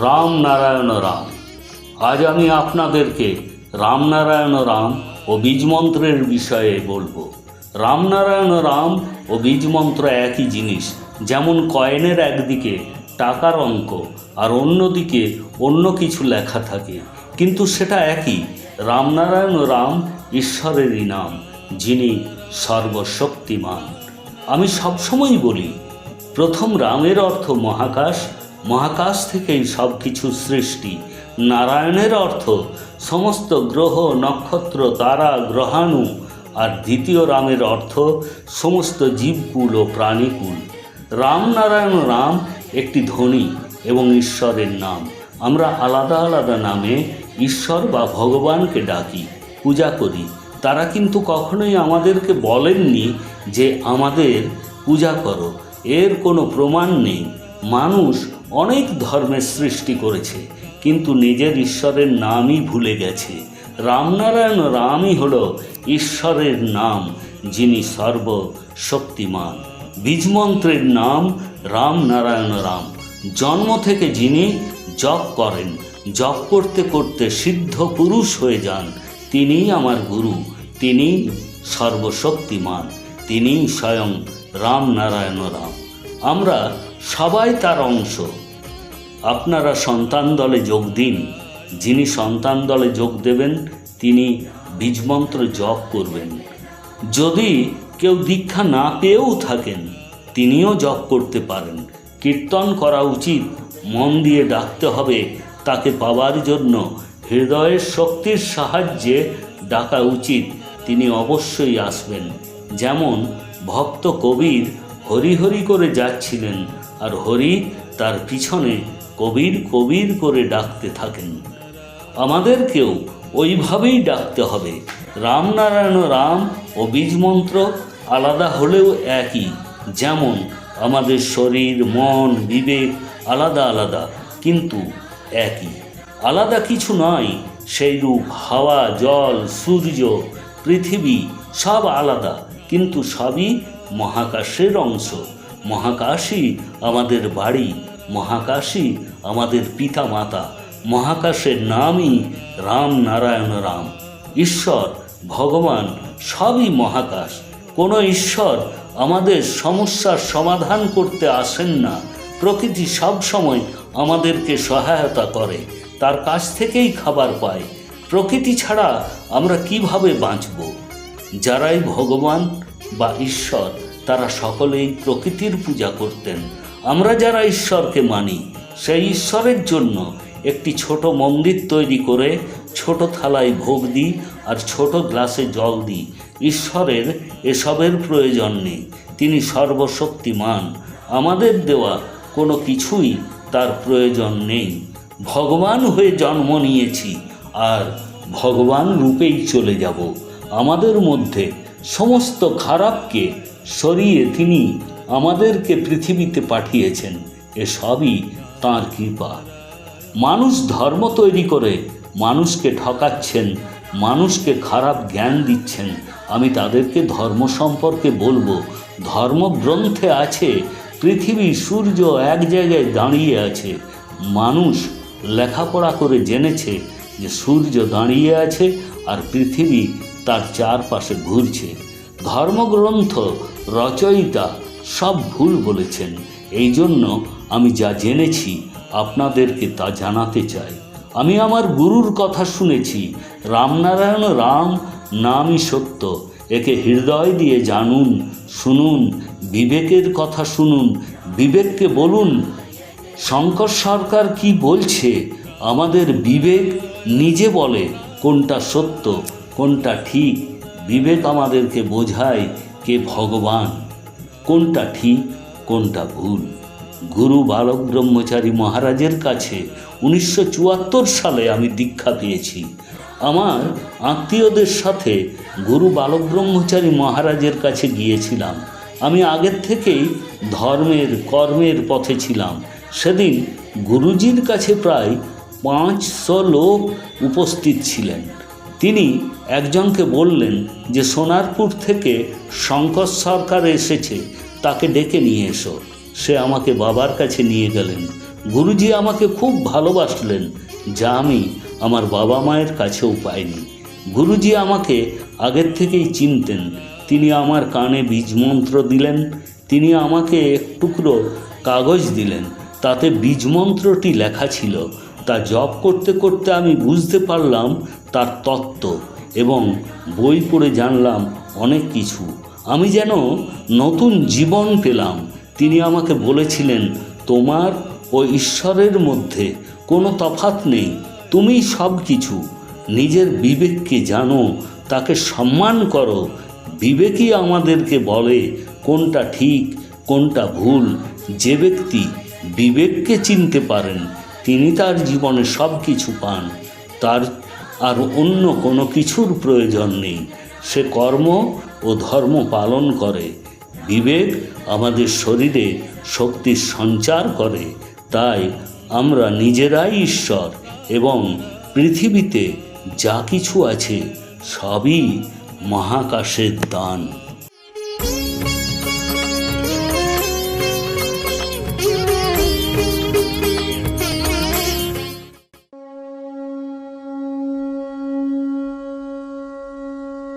রাম নারায়ণ রাম। আজ আমি আপনাদেরকে রামনারায়ণ রাম ও বীজমন্ত্রের বিষয়ে বলবো। রামনারায়ণ রাম ও বীজমন্ত্র একই জিনিস। যেমন কয়েনের একদিকে টাকার অঙ্ক আর অন্যদিকে অন্য কিছু লেখা থাকে, কিন্তু সেটা একই। রামনারায়ণ রাম ঈশ্বরেরই নাম, যিনি সর্বশক্তিমান। আমি সবসময়ই বলি, প্রথম রামের অর্থ মহাকাশ, মহাকাশ থেকেই সব কিছু সৃষ্টি। নারায়ণের অর্থ সমস্ত গ্রহ, নক্ষত্র, তারা, গ্রহাণু। আর দ্বিতীয় রামের অর্থ সমস্ত জীবকুল ও প্রাণীকুল। রামনারায়ণ রাম একটি ধ্বনি এবং ঈশ্বরের নাম। আমরা আলাদা আলাদা নামে ঈশ্বর বা ভগবানকে ডাকি, পূজা করি। তারা কিন্তু কখনোই আমাদেরকে বলেননি যে আমাদের পূজা করো। এর কোনো প্রমাণ নেই। মানুষ অনেক ধর্মের সৃষ্টি করেছে, কিন্তু নিজের ঈশ্বরের নামই ভুলে গেছে। রামনারায়ণ রামই হলো ঈশ্বরের নাম, যিনি সর্বশক্তিমান। বীজমন্ত্রের নাম রামনারায়ণ রাম। জন্ম থেকে যিনি জপ করেন, জপ করতে করতে সিদ্ধ পুরুষ হয়ে যান, তিনিই আমার গুরু, তিনিই সর্বশক্তিমান, তিনিই স্বয়ং রামনারায়ণ রাম। আমরা সবাই তার অংশ। আপনারা সন্তান দলে যোগ দিন। যিনি সন্তান দলে যোগ দেবেন তিনি বীজমন্ত্র জপ করবেন। যদি কেউ দীক্ষা না পেয়েও থাকেন, তিনিও জপ করতে পারেন। কীর্তন করা উচিত, মন দিয়ে ডাকতে হবে। তাকে পাওয়ার জন্য হৃদয়ের শক্তির সাহায্যে ডাকা উচিত, তিনি অবশ্যই আসবেন। যেমন ভক্ত কবির হরি হরি করে যাচ্ছিলেন, আর হরি তার পিছনে কবির কবির করে ডাকতে থাকেন। আমাদেরকেও ওইভাবেই ডাকতে হবে। রামনারায়ণ রাম ও বীজমন্ত্র আলাদা হলেও একই। যেমন আমাদের শরীর, মন, বিবেক আলাদা আলাদা, কিন্তু একই। আলাদা কিছু নয়। সেইরূপ হাওয়া, জল, সূর্য, পৃথিবী সব আলাদা, কিন্তু সবই মহাকাশের অংশ। মহাকাশই আমাদের বাড়ি, মহাকাশই আমাদের পিতা মাতা। মহাকাশের নামই রামনারায়ণ রাম। ঈশ্বর, ভগবান সবই মহাকাশ। কোনো ঈশ্বর আমাদের সমস্যার সমাধান করতে আসেন না। প্রকৃতি সব সময় আমাদেরকে সহায়তা করে, তার কাছ থেকেই খাবার পায়। প্রকৃতি ছাড়া আমরা কিভাবে বাঁচব? যারাই ভগবান বা ঈশ্বর, তারা সকলেই প্রকৃতির পূজা করতেন। আমরা যারা ঈশ্বরকে মানি, সেই ঈশ্বরের জন্য একটি ছোট মন্দির তৈরি করে ছোট থালায় ভোগ দিই আর ছোট গ্লাসে জল দিই। ঈশ্বরের এসবের প্রয়োজন নেই, তিনি সর্বশক্তিমান। আমাদের দেওয়া কোনো কিছুই তার প্রয়োজন নেই। ভগবান হয়ে জন্ম নিয়েছি আর ভগবান রূপেই চলে যাব। আমাদের মধ্যে সমস্ত খারাপকে সরিয়ে তিনি আমাদেরকে পৃথিবীতে পাঠিয়েছেন। এসবই তাঁর কৃপা। মানুষ ধর্ম তৈরি করে মানুষকে ঠকাচ্ছেন, মানুষকে খারাপ জ্ঞান দিচ্ছেন। আমি তাদেরকে ধর্ম সম্পর্কে বলবো, ধর্মগ্রন্থে আছে পৃথিবী, সূর্য এক জায়গায় দাঁড়িয়ে আছে। মানুষ লেখাপড়া করে জেনেছে যে সূর্য দাঁড়িয়ে আছে আর পৃথিবী তার চারপাশে ঘুরছে। ধর্মগ্রন্থ রচয়িতা সব ভুল বলেছেন। এই জন্য আমি যা জেনেছি আপনাদেরকে তা জানাতে চাই। আমি আমার গুরুর কথা শুনেছি। রামনারায়ণ রাম নামই সত্য। একে হৃদয় দিয়ে জানুন, শুনুন, বিবেকের কথা শুনুন, বিবেককে বলুন শঙ্কর সরকার কি বলছে। আমাদের বিবেক নিজে বলে কোনটা সত্য, কোনটা ঠিক। বিবেক আমাদেরকে বোঝায় কে ভগবান, কোনটা ঠিক, কোনটা ভুল। গুরু বালক ব্রহ্মচারী মহারাজের কাছে 1974 সালে আমি দীক্ষা পেয়েছি। আমার আত্মীয়দের সাথে গুরু বালক ব্রহ্মচারী মহারাজের কাছে গিয়েছিলাম। আমি আগের থেকেই ধর্মের, কর্মের পথে ছিলাম। সেদিন গুরুজির কাছে প্রায় 500 লোক উপস্থিত ছিলেন। তিনি একজনকে বললেন যে সোনারপুর থেকে শঙ্কর সরকার এসেছে, তাকে ডেকে নিয়ে এসো। সে আমাকে বাবার কাছে নিয়ে গেলেন। গুরুজি আমাকে খুব ভালোবাসলেন, যা আমি আমার বাবা মায়ের কাছেও পাইনি। গুরুজি আমাকে আগের থেকেই চিনতেন। তিনি আমার কানে বীজমন্ত্র দিলেন। তিনি আমাকে এক টুকরো কাগজ দিলেন, তাতে বীজমন্ত্রটি লেখা ছিল। তা জপ করতে করতে আমি বুঝতে পারলাম তার তত্ত্ব, এবং বই পড়ে জানলাম অনেক কিছু। আমি যেন নতুন জীবন পেলাম। তিনি আমাকে বলেছিলেন, তোমার ও ঈশ্বরের মধ্যে কোনো তফাৎ নেই, তুমিই সব কিছু। নিজের বিবেককে জানো, তাকে সম্মান করো। বিবেকই আমাদেরকে বলে কোনটা ঠিক কোনটা ভুল। যে ব্যক্তি বিবেককে চিনতে পারেন, তিনি তার জীবনে সব কিছু পান। তার আর অন্য কোনো কিছুর প্রয়োজন নেই। সে কর্ম ও ধর্ম পালন করে। বিবেক আমাদের শরীরে শক্তির সঞ্চার করে। তাই আমরা নিজেরাই ঈশ্বর, এবং পৃথিবীতে যা কিছু আছে সবই মহাকাশের দান।